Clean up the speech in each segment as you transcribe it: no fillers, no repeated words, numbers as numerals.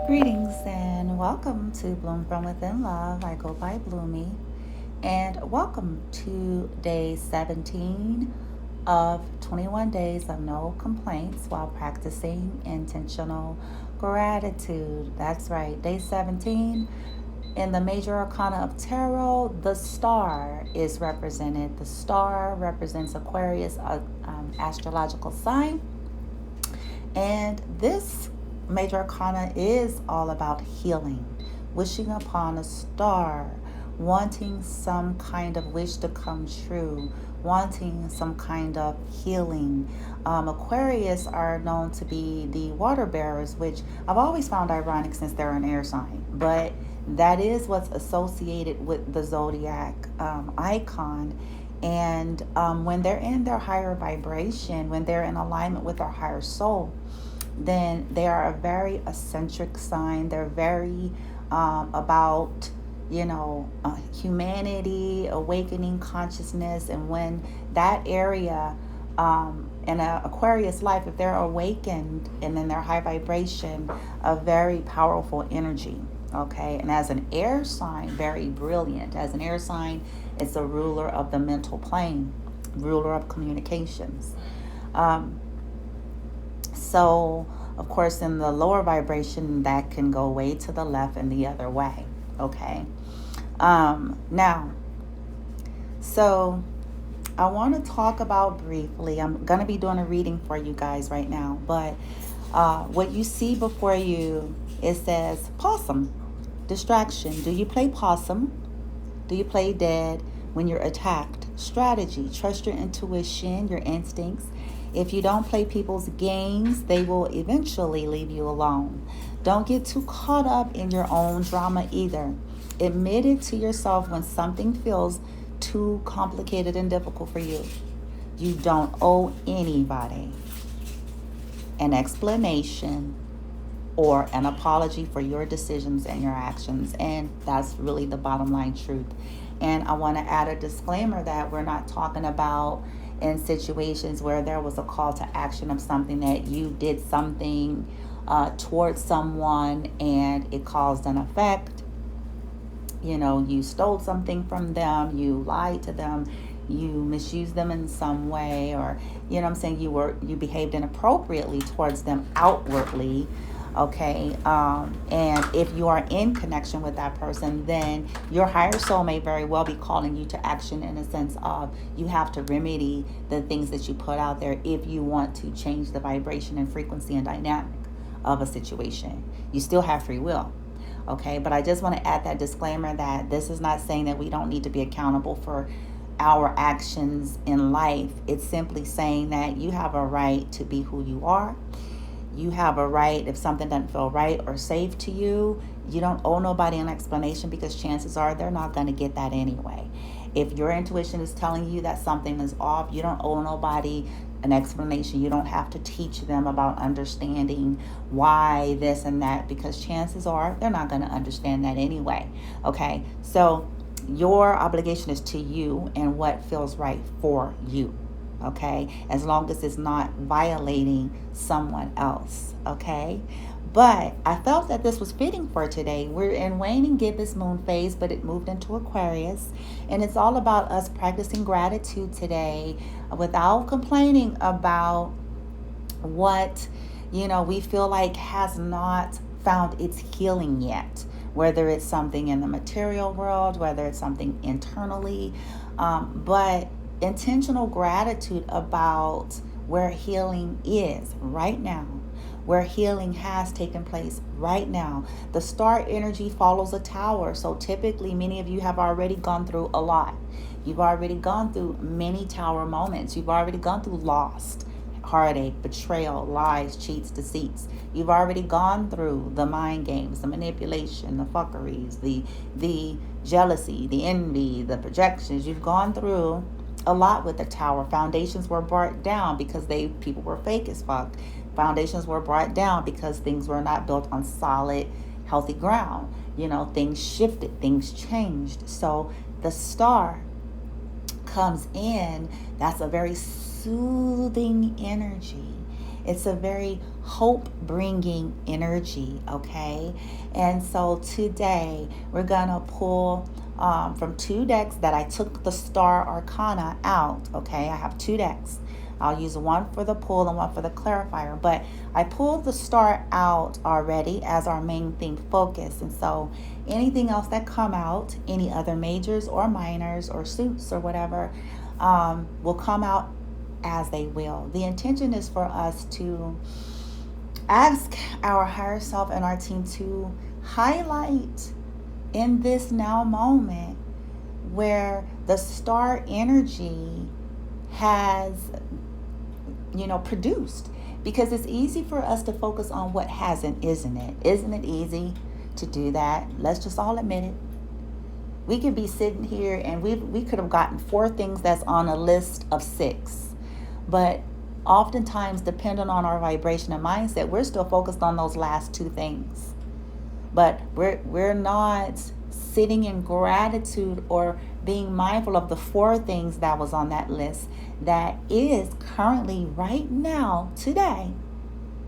Greetings and welcome to Bloom from Within Love. I go by Bloomy. And welcome to day 17 of 21 days of no complaints while practicing intentional gratitude. That's right, day 17. In the major arcana of tarot, the star is represented. The star represents Aquarius, astrological sign. And this major arcana is all about healing, wishing upon a star, wanting some kind of wish to come true, wanting some kind of healing. Aquarius are known to be the water bearers, which I've always found ironic since they're an air sign, but that is what's associated with the zodiac icon. And when they're in their higher vibration, when they're in alignment with our higher soul, then they are a very eccentric sign. They're very about, humanity, awakening consciousness. And when that area in an Aquarius life, if they're awakened and in their high vibration, a very powerful energy. Okay, and as an air sign, very brilliant. As an air sign, it's a ruler of the mental plane, ruler of communications. So, of course, in the lower vibration, that can go way to the left and the other way. Okay. Now, so I want to talk about briefly. I'm going to be doing a reading for you guys right now, but what you see before you, it says possum, distraction. Do you play possum? Do you play dead when you're attacked? Strategy, trust your intuition, your instincts. If you don't play people's games, they will eventually leave you alone. Don't get too caught up in your own drama either. Admit it to yourself when something feels too complicated and difficult for you. You don't owe anybody an explanation or an apology for your decisions and your actions. And that's really the bottom line truth. And I want to add a disclaimer that we're not talking about in situations where there was a call to action of something that you did something towards someone and it caused an effect. You stole something from them, you lied to them, you misused them in some way, or you behaved inappropriately towards them outwardly. Okay, and if you are in connection with that person, then your higher soul may very well be calling you to action in a sense of you have to remedy the things that you put out there if you want to change the vibration and frequency and dynamic of a situation. You still have free will. Okay, but I just want to add that disclaimer that this is not saying that we don't need to be accountable for our actions in life. It's simply saying that you have a right to be who you are. You have a right, if something doesn't feel right or safe to you, you don't owe nobody an explanation because chances are they're not going to get that anyway. If your intuition is telling you that something is off, you don't owe nobody an explanation. You don't have to teach them about understanding why this and that because chances are they're not going to understand that anyway. Okay, so your obligation is to you and what feels right for you. Okay, as long as it's not violating someone else. Okay, but I felt that this was fitting for today. We're in waning gibbous moon phase, but it moved into Aquarius, and it's all about us practicing gratitude today without complaining about what we feel like has not found its healing yet, whether it's something in the material world, whether it's something internally, but intentional gratitude about where healing is right now, where healing has taken place right now. The star energy follows a tower, so typically many of you have already gone through a lot. You've already gone through many tower moments. You've already gone through lost, heartache, betrayal, lies, cheats, deceits. You've already gone through the mind games, the manipulation, the fuckeries, the jealousy, the envy, the projections. You've gone through a lot with the tower. Foundations were brought down because people were fake as fuck. Foundations were brought down because things were not built on solid, healthy ground. Things shifted, things changed. So the star comes in. That's a very soothing energy. It's a very hope bringing energy, okay? And so today we're gonna pull from 2 decks that I took the Star Arcana out, okay? I have 2 decks. I'll use one for the pull and one for the clarifier, but I pulled the Star out already as our main theme focus. And so anything else that come out, any other majors or minors or suits or whatever, will come out as they will. The intention is for us to ask our higher self and our team to highlight in this now moment where the star energy has, produced. Because it's easy for us to focus on what hasn't, isn't it? Isn't it easy to do that? Let's just all admit it. We could be sitting here and we could have gotten 4 things that's on a list of 6. But oftentimes, depending on our vibration and mindset, we're still focused on those last 2 things. But we're not sitting in gratitude or being mindful of the 4 things that was on that list that is currently right now, today,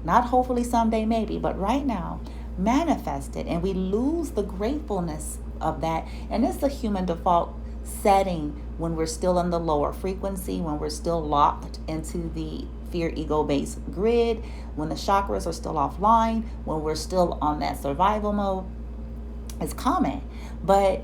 not hopefully someday maybe, but right now, manifested. And we lose the gratefulness of that. And it's the human default setting when we're still in the lower frequency, when we're still locked into the fear ego-based grid, when the chakras are still offline, when we're still on that survival mode. It's common, but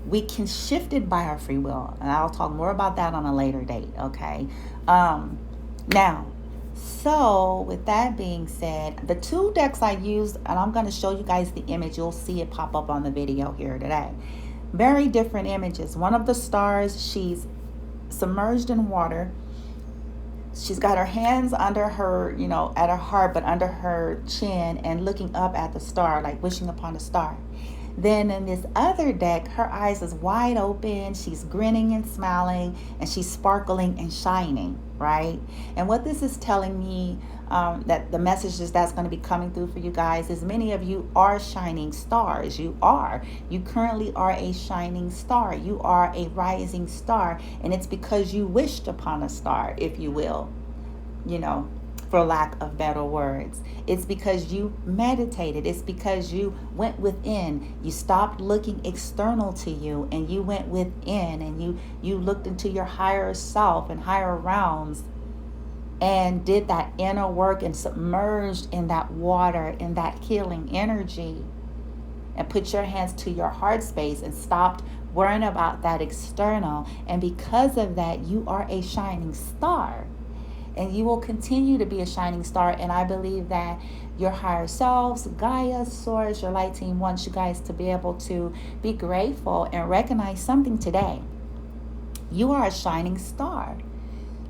we can shift it by our free will. And I'll talk more about that on a later date, okay? Now, so with that being said, the 2 decks I used, and I'm going to show you guys the image. You'll see it pop up on the video here today. Very different images. One of the stars, she's submerged in water. She's got her hands under her, at her heart, but under her chin and looking up at the star, like wishing upon a star. Then in this other deck, her eyes is wide open. She's grinning and smiling, and she's sparkling and shining, right? And what this is telling me, that the messages that's going to be coming through for you guys is many of you are shining stars. You currently are a shining star. You are a rising star, and it's because you wished upon a star, if you will, for lack of better words. It's because you meditated. It's because you went within. You stopped looking external to you, and you went within, and you looked into your higher self and higher realms and did that inner work and submerged in that water, in that healing energy, and put your hands to your heart space and stopped worrying about that external. And because of that, you are a shining star. And you will continue to be a shining star. And I believe that your higher selves, Gaia, Source, your light team wants you guys to be able to be grateful and recognize something today. You are a shining star.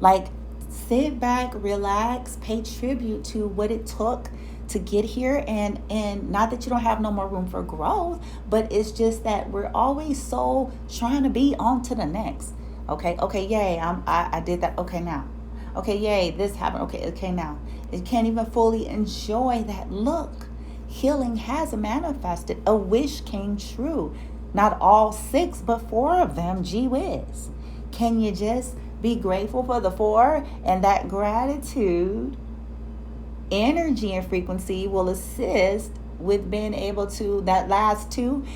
Like, sit back, relax, pay tribute to what it took to get here. And not that you don't have no more room for growth, but it's just that we're always so trying to be on to the next. Okay, yay, I did that. Okay, now. Okay, yay, this happened. Okay, now. It can't even fully enjoy that. Look, healing has manifested. A wish came true. Not all 6, but 4 of them. Gee whiz. Can you just be grateful for the 4? And that gratitude, energy, and frequency will assist with being able to, that last 2,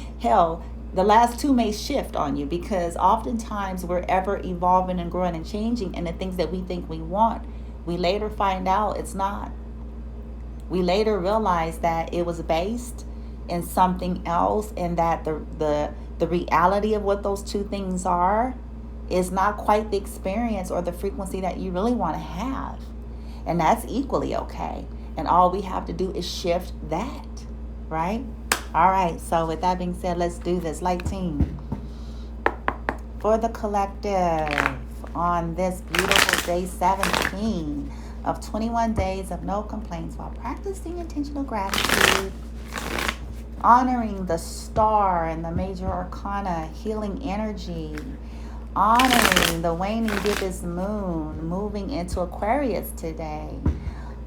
the last 2 may shift on you, because oftentimes we're ever evolving and growing and changing, and the things that we think we want, we later find out it's not. We later realize that it was based in something else, and that the reality of what those 2 things are is not quite the experience or the frequency that you really want to have. And that's equally okay. And all we have to do is shift that, right? All right, so with that being said, let's do this. Light team, for the collective on this beautiful day 17 of 21 days of no complaints while practicing intentional gratitude, honoring the star and the major arcana healing energy, honoring the waning gibbous moon moving into Aquarius today,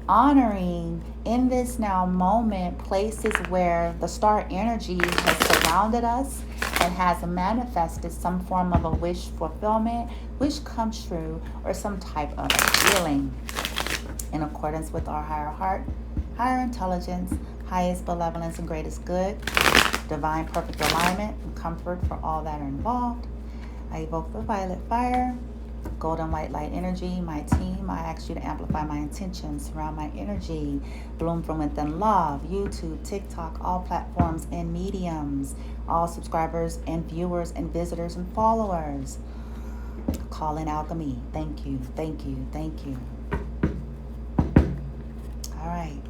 honoring in this now moment places where the star energy has surrounded us and has manifested some form of a wish fulfillment, wish come true, or some type of healing in accordance with our higher heart higher intelligence, highest benevolence and greatest good, divine perfect alignment and comfort for all that are involved. I evoke the violet fire, golden white light energy, my team. I ask you to amplify my intentions, surround my energy, bloom from within love, YouTube, TikTok, all platforms and mediums, all subscribers and viewers and visitors and followers. Call in alchemy. Thank you, thank you, thank you. All right.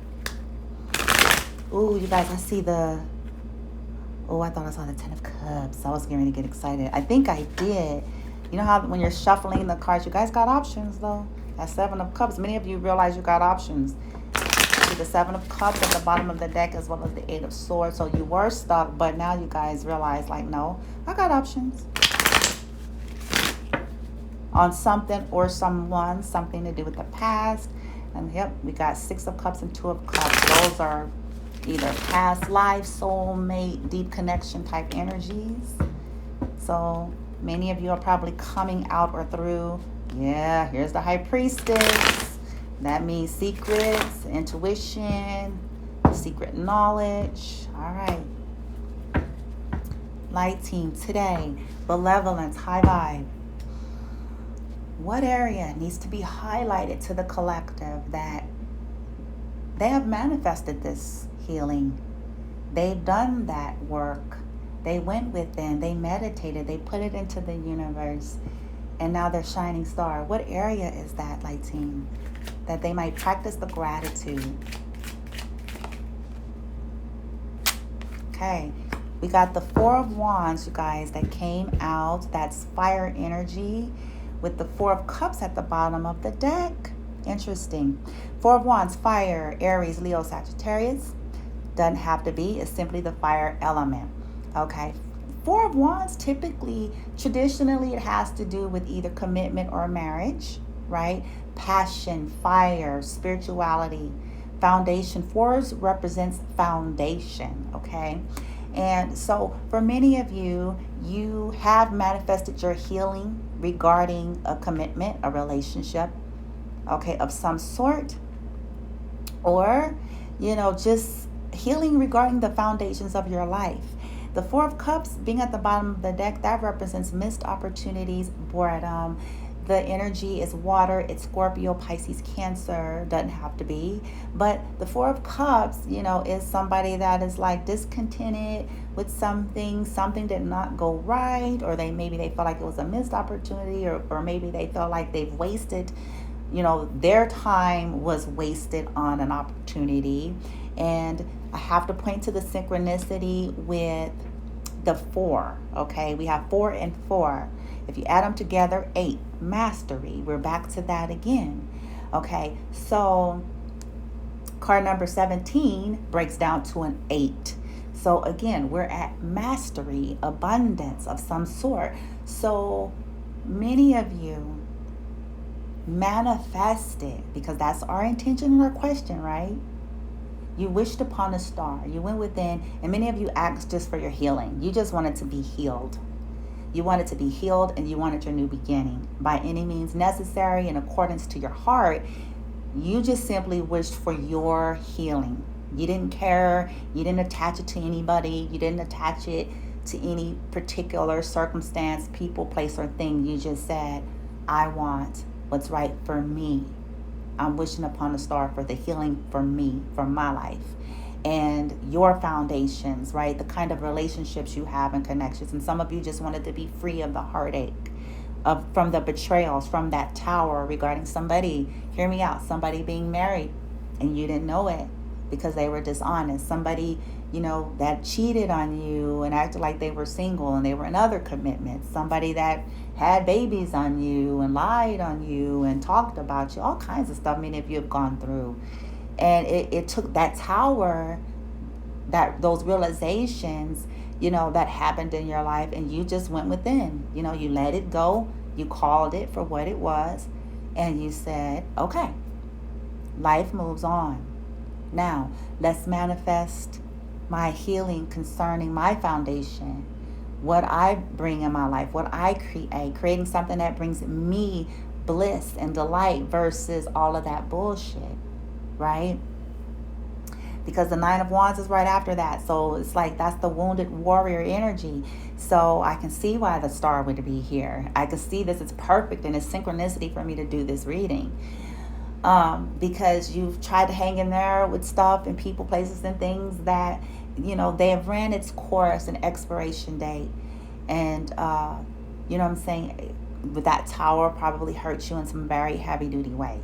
Ooh, you guys, I see the... Oh, I thought I saw the Ten of Cups. I was getting ready to get excited. I think I did. You know how when you're shuffling the cards, you guys got options, though. That Seven of Cups. Many of you realize you got options. See the Seven of Cups at the bottom of the deck as well as the Eight of Swords. So you were stuck, but now you guys realize, like, no, I got options. On something or someone, something to do with the past. And yep, we got Six of Cups and Two of Cups. Those are either past life, soulmate, deep connection type energies. So many of you are probably coming out or through. Yeah, here's the High Priestess. That means secrets, intuition, secret knowledge. All right. Light team today, benevolence, high vibe. What area needs to be highlighted to the collective that they have manifested this healing? They've done that work. They went within, they meditated, they put it into the universe, and now they're shining star. What area is that, light team? That they might practice the gratitude. Okay, we got the Four of Wands, you guys, that came out. That's fire energy with the Four of Cups at the bottom of the deck. Interesting. Four of Wands, fire, Aries, Leo, Sagittarius. Doesn't have to be. It's simply the fire element. Okay. Four of Wands, typically, traditionally, it has to do with either commitment or marriage, right? Passion, fire, spirituality, foundation. Fours represents foundation, okay? And so for many of you, you have manifested your healing regarding a commitment, a relationship, okay, of some sort, or, you know, just healing regarding the foundations of your life. The Four of Cups being at the bottom of the deck, that represents missed opportunities, boredom. The energy is water. It's Scorpio, Pisces, Cancer. Doesn't have to be. But the Four of Cups, you know, is somebody that is like discontented with something. Something did not go right, or maybe they felt like it was a missed opportunity, or maybe they felt like they've wasted, you know, their time was wasted on an opportunity. And I have to point to the synchronicity with the four, okay? We have 4 and 4. If you add them together, 8. Mastery. We're back to that again. Okay, so card number 17 breaks down to an 8. So again, we're at mastery, abundance of some sort. So many of you manifested, because that's our intention and our question, right? You wished upon a star. You went within, and many of you asked just for your healing. You just wanted to be healed. You wanted to be healed, and you wanted your new beginning. By any means necessary, in accordance to your heart, you just simply wished for your healing. You didn't care. You didn't attach it to anybody. You didn't attach it to any particular circumstance, people, place, or thing. You just said, I want what's right for me. I'm wishing upon a star for the healing for me, for my life. And your foundations, right? The kind of relationships you have and connections. And some of you just wanted to be free of the heartache, from the betrayals, from that tower regarding somebody, hear me out, somebody being married and you didn't know it because they were dishonest. Somebody, you know, that cheated on you and acted like they were single and they were in other commitments. Somebody that had babies on you and lied on you and talked about you, all kinds of stuff many of you have gone through. And it took that tower, those realizations, you know, that happened in your life, and you just went within. You know, you let it go. You called it for what it was, and you said, okay, life moves on. Now, let's manifest my healing concerning my foundation, what I bring in my life, what I creating something that brings me bliss and delight versus all of that bullshit, right? because the Nine of Wands is right after that. So it's like that's the wounded warrior energy. So I can see why the star would be here. I can see this is perfect and it's synchronicity for me to do this reading. Because you've tried to hang in there with stuff and people, places, and things that, they have ran its course and expiration date. And, you know what I'm saying? With that tower probably hurt you in some very heavy duty ways.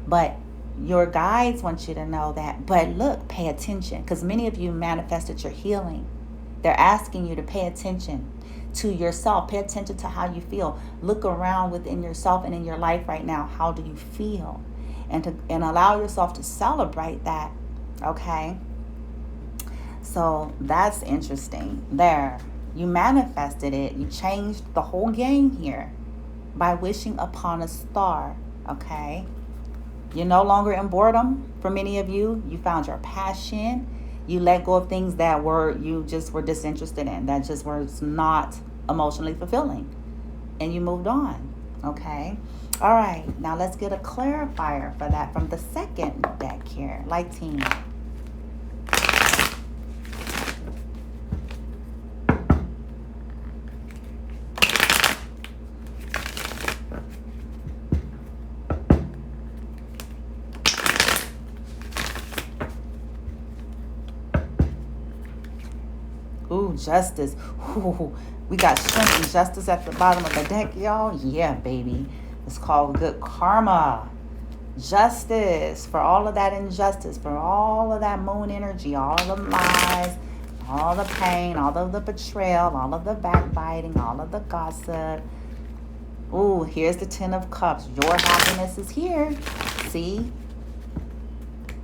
But your guides want you to know that. But look, pay attention, because many of you manifested your healing. They're asking you to pay attention to yourself. Pay attention to how you feel. Look around within yourself and in your life right now. How do you feel? And allow yourself to celebrate that. Okay? So that's interesting. There. You manifested it. You changed the whole game here by wishing upon a star. Okay? You're no longer in boredom. For many of you, you found your passion. You let go of things that you just were disinterested in, that just was not emotionally fulfilling. And you moved on. Okay? All right. Now let's get a clarifier for that from the second deck here. Light team. Ooh, justice. Ooh, we got strength and justice at the bottom of the deck, y'all. Yeah, baby. It's called good karma. Justice for all of that injustice, for all of that moon energy, all of the lies, all the pain, all of the betrayal, all of the backbiting, all of the gossip. Ooh, here's the Ten of Cups. Your happiness is here. See?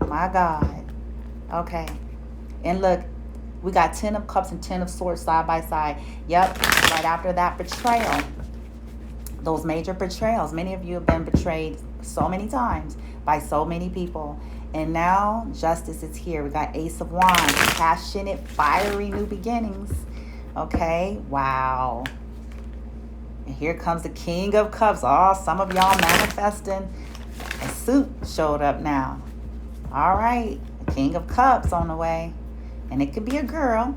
My God. Okay. And look, we got 10 of Cups and 10 of Swords side by side. Yep, right after that betrayal. Those major betrayals. Many of you have been betrayed so many times by so many people. And now justice is here. We got Ace of Wands. Passionate, fiery new beginnings. Okay, wow. And here comes the King of Cups. Oh, some of y'all manifesting. A suit showed up now. All right, the King of Cups on the way. And it could be a girl.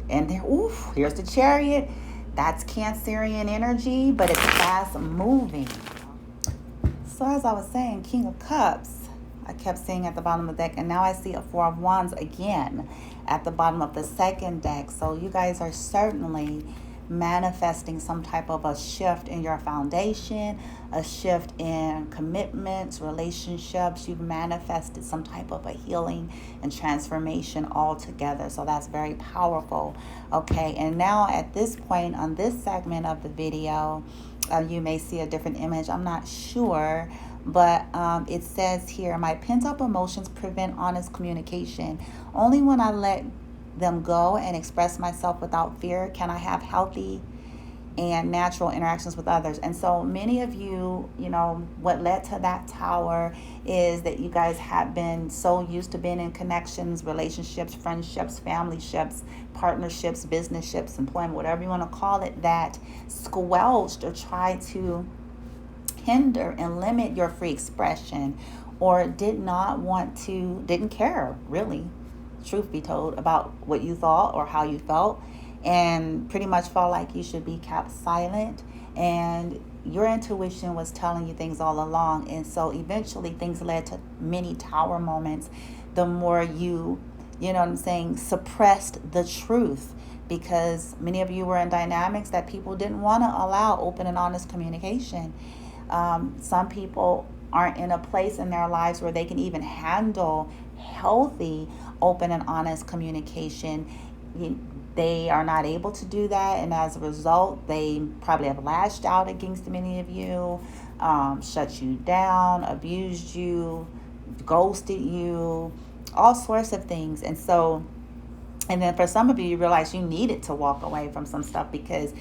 And there, oof, here's the Chariot. That's Cancerian energy, but it's fast moving. So as I was saying, King of Cups, I kept seeing at the bottom of the deck. And now I see a Four of Wands again at the bottom of the second deck. So you guys are certainly manifesting some type of a shift in your foundation, a shift in commitments, relationships. You've manifested some type of a healing and transformation altogether. So that's very powerful. Okay, and now at this point on this segment of the video, you may see a different image. I'm not sure, but it says here, my pent-up emotions prevent honest communication. Only when I let them go and express myself without fear can I have healthy and natural interactions with others. And so many of you, what led to that tower is that you guys have been so used to being in connections, relationships, friendships, family ships, partnerships, business ships, employment, whatever you want to call it, that squelched or tried to hinder and limit your free expression, or didn't care really, truth be told, about what you thought or how you felt, and pretty much felt like you should be kept silent. And your intuition was telling you things all along. And so eventually things led to many tower moments. The more you suppressed the truth, because many of you were in dynamics that people didn't want to allow open and honest communication. Some people aren't in a place in their lives where they can even handle healthy, open and honest communication. They are not able to do that, and as a result, they probably have lashed out against many of you, shut you down, abused you, ghosted you, all sorts of things. And then for some of you, you realize you needed to walk away from some stuff because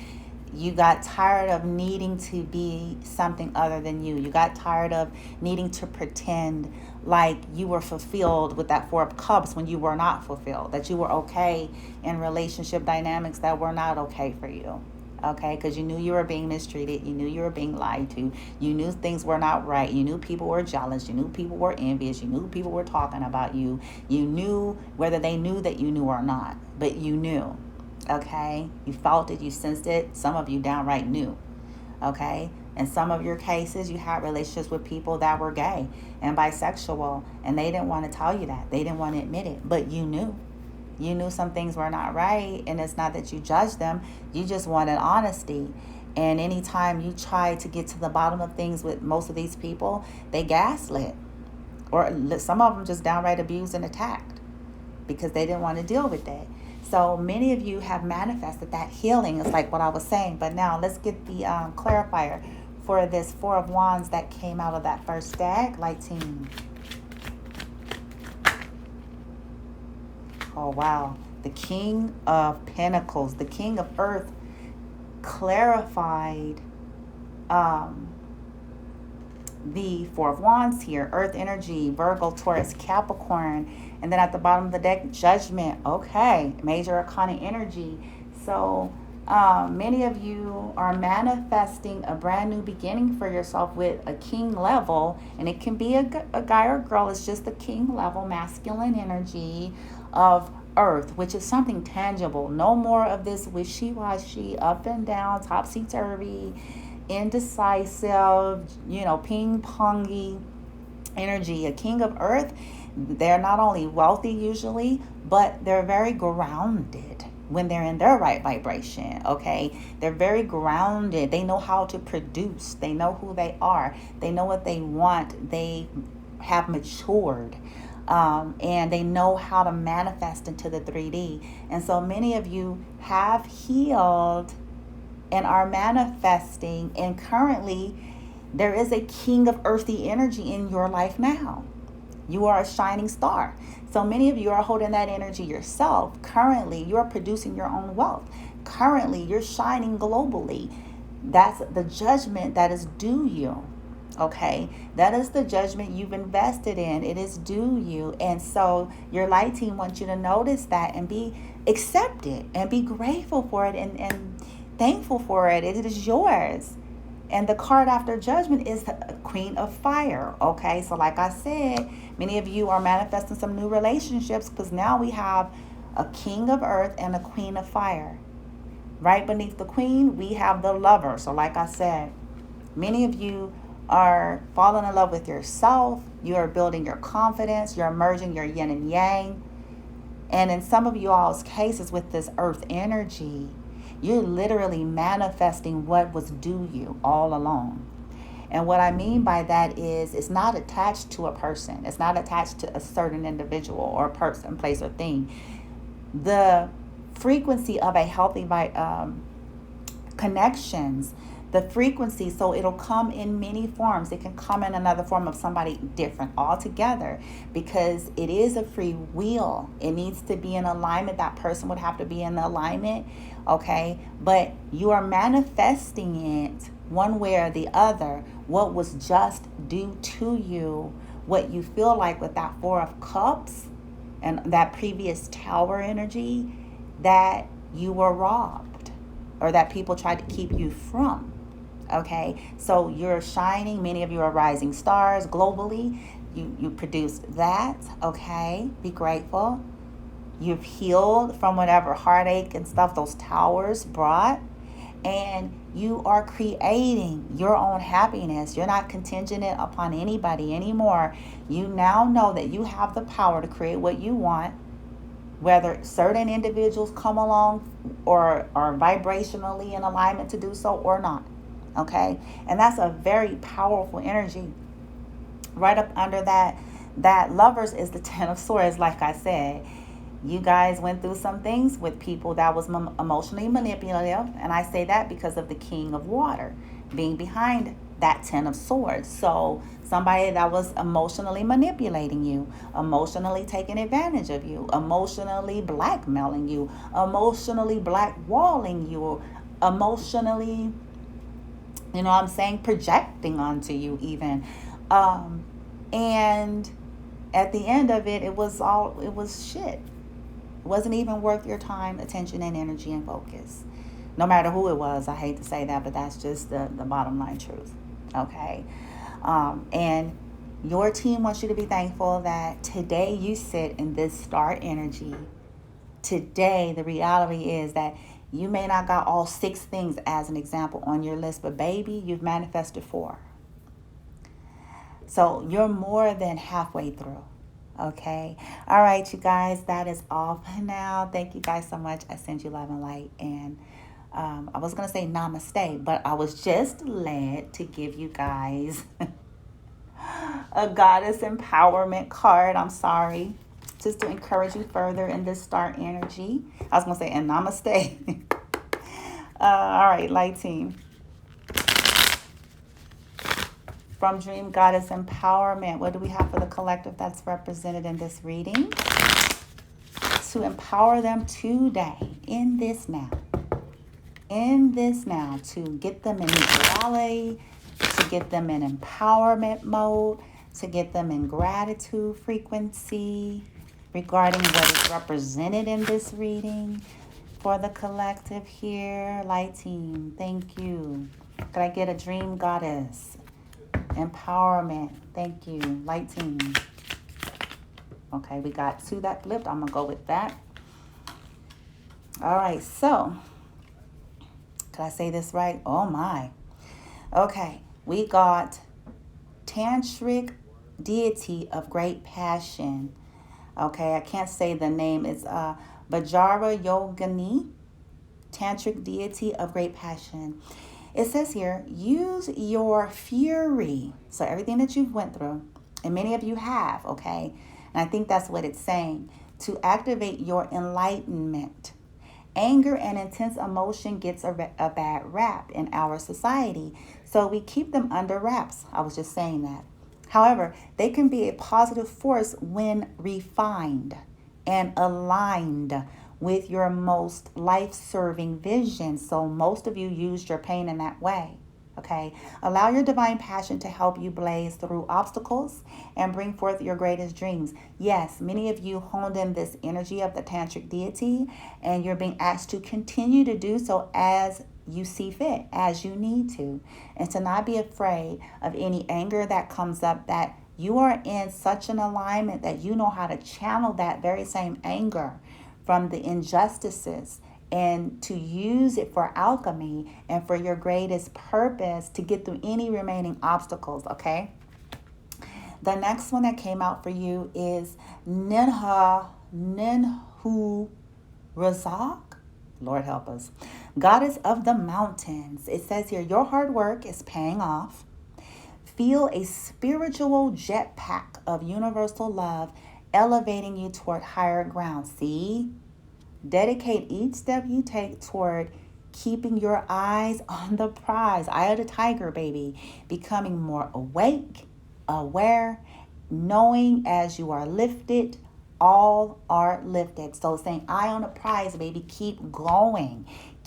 you got tired of needing to be something other than you. You got tired of needing to pretend like you were fulfilled with that Four of Cups when you were not fulfilled, that you were okay in relationship dynamics that were not okay for you. Okay, because you knew you were being mistreated, you knew you were being lied to, you knew things were not right, you knew people were jealous, you knew people were envious, you knew people were talking about you, you knew whether they knew that you knew or not, but you knew. Okay, you felt it, you sensed it, some of you downright knew. Okay, in some of your cases, you had relationships with people that were gay and bisexual, and they didn't want to tell you that, they didn't want to admit it, but you knew. You knew some things were not right, and it's not that you judged them, you just wanted honesty. And anytime you try to get to the bottom of things with most of these people, they gaslit, or some of them just downright abused and attacked because they didn't want to deal with it. So many of you have manifested that healing. It's like what I was saying. But now let's get the clarifier for this Four of Wands that came out of that first deck. Lighting. Oh, wow. The King of Pentacles, the King of Earth, clarified the Four of Wands here. Earth energy, Virgo, Taurus, Capricorn. And then at the bottom of the deck, Judgment. Okay, Major Arcana energy. So many of you are manifesting a brand new beginning for yourself with a king level. And it can be a guy or girl. It's just the king level, masculine energy of Earth, which is something tangible. No more of this wishy-washy, up and down, topsy-turvy, indecisive, ping-pongy energy. A king of Earth, they're not only wealthy usually, but they're very grounded when they're in their right vibration. Okay, they're very grounded. They know how to produce. They know who they are. They know what they want. They have matured. And they know how to manifest into the 3D. And so many of you have healed and are manifesting, and currently there is a king of earthy energy in your life now. You are a shining star. So many of you are holding that energy yourself. Currently, you're producing your own wealth. Currently, you're shining globally. That's the judgment that is due you. Okay, that is the judgment you've invested in. It is due you. And so your light team wants you to notice that and accept it and be grateful for it and thankful for it. It is yours. And the card after judgment is the Queen of Fire. Okay, so like I said, many of you are manifesting some new relationships because now we have a King of Earth and a Queen of Fire. Right beneath the Queen, we have the Lover. So like I said, many of you are falling in love with yourself. You are building your confidence. You're merging your yin and yang. And in some of you all's cases with this earth energy, you're literally manifesting what was due you all along. And what I mean by that is it's not attached to a person. It's not attached to a certain individual or person, place, or thing. The frequency of a healthy connections, the frequency, so it'll come in many forms. It can come in another form of somebody different altogether because it is a free will. It needs to be in alignment. That person would have to be in alignment, okay? But you are manifesting it one way or the other, what was just due to you, what you feel like with that Four of Cups and that previous Tower energy that you were robbed or that people tried to keep you from. Okay, so you're shining. Many of you are rising stars globally. You produced that. Okay, be grateful. You've healed from whatever heartache and stuff those towers brought. And you are creating your own happiness. You're not contingent upon anybody anymore. You now know that you have the power to create what you want, whether certain individuals come along or are vibrationally in alignment to do so or not. Okay, and that's a very powerful energy. Right up under that Lovers is the Ten of Swords. Like I said, you guys went through some things with people that was emotionally manipulative, and I say that because of the King of Water being behind that Ten of Swords. So somebody that was emotionally manipulating you, emotionally taking advantage of you, emotionally blackmailing you, emotionally blackwalling you, emotionally, projecting onto you even. And at the end of it, it was shit. It wasn't even worth your time, attention, and energy and focus. No matter who it was, I hate to say that, but that's just the bottom line truth. Okay. And your team wants you to be thankful that today you sit in this star energy. Today, the reality is that you may not got all 6 things as an example on your list, but baby, you've manifested 4. So you're more than halfway through. Okay. All right, you guys, that is all for now. Thank you guys so much. I send you love and light. And I was going to say namaste, but I was just led to give you guys a goddess empowerment card. I'm sorry. Just to encourage you further in this star energy. I was going to say, and namaste. All right, light team. From Dream Goddess Empowerment, what do we have for the collective that's represented in this reading? To empower them today, in this now, to get them in neutrality, to get them in empowerment mode, to get them in gratitude frequency regarding what is represented in this reading for the collective here. Light team, thank you. Could I get a Dream Goddess Empowerment? Thank you. Light team. Okay, we got 2 that flipped. I'm going to go with that. All right, so, can I say this right? Oh, my. Okay, we got Tantric Deity of Great Passion. Okay, I can't say the name. It's Vajra Yogini, Tantric Deity of Great Passion. It says here, use your fury. So everything that you've went through, and many of you have, okay? And I think that's what it's saying, to activate your enlightenment. Anger and intense emotion gets a bad rap in our society, so we keep them under wraps. I was just saying that. However, they can be a positive force when refined and aligned with your most life-serving vision. So most of you used your pain in that way. Okay, allow your divine passion to help you blaze through obstacles and bring forth your greatest dreams. Yes, many of you honed in this energy of the Tantric Deity, and you're being asked to continue to do so as you see fit, as you need to, and to not be afraid of any anger that comes up, that you are in such an alignment that you know how to channel that very same anger from the injustices and to use it for alchemy and for your greatest purpose to get through any remaining obstacles, okay? The next one that came out for you is Ninhu Razak. Lord help us. Goddess of the mountains. It says here, your hard work is paying off. Feel a spiritual jetpack of universal love elevating you toward higher ground. See? Dedicate each step you take toward keeping your eyes on the prize. Eye of the tiger, baby. Becoming more awake, aware, knowing as you are lifted, all are lifted. So saying, eye on the prize, baby. Keep going.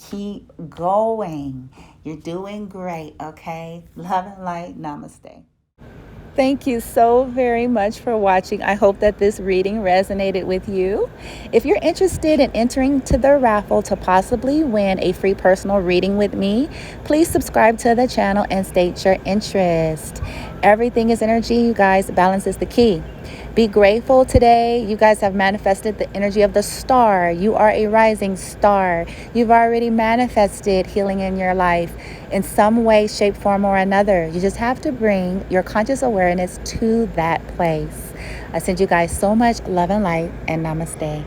Keep going. You're doing great, okay? Love and light. Namaste. Thank you so very much for watching. I hope that this reading resonated with you. If you're interested in entering to the raffle to possibly win a free personal reading with me, please subscribe to the channel and state your interest. Everything is energy, you guys. Balance is the key. Be grateful today. You guys have manifested the energy of the star. You are a rising star. You've already manifested healing in your life in some way, shape, form, or another. You just have to bring your conscious awareness to that place. I send you guys so much love and light, and namaste.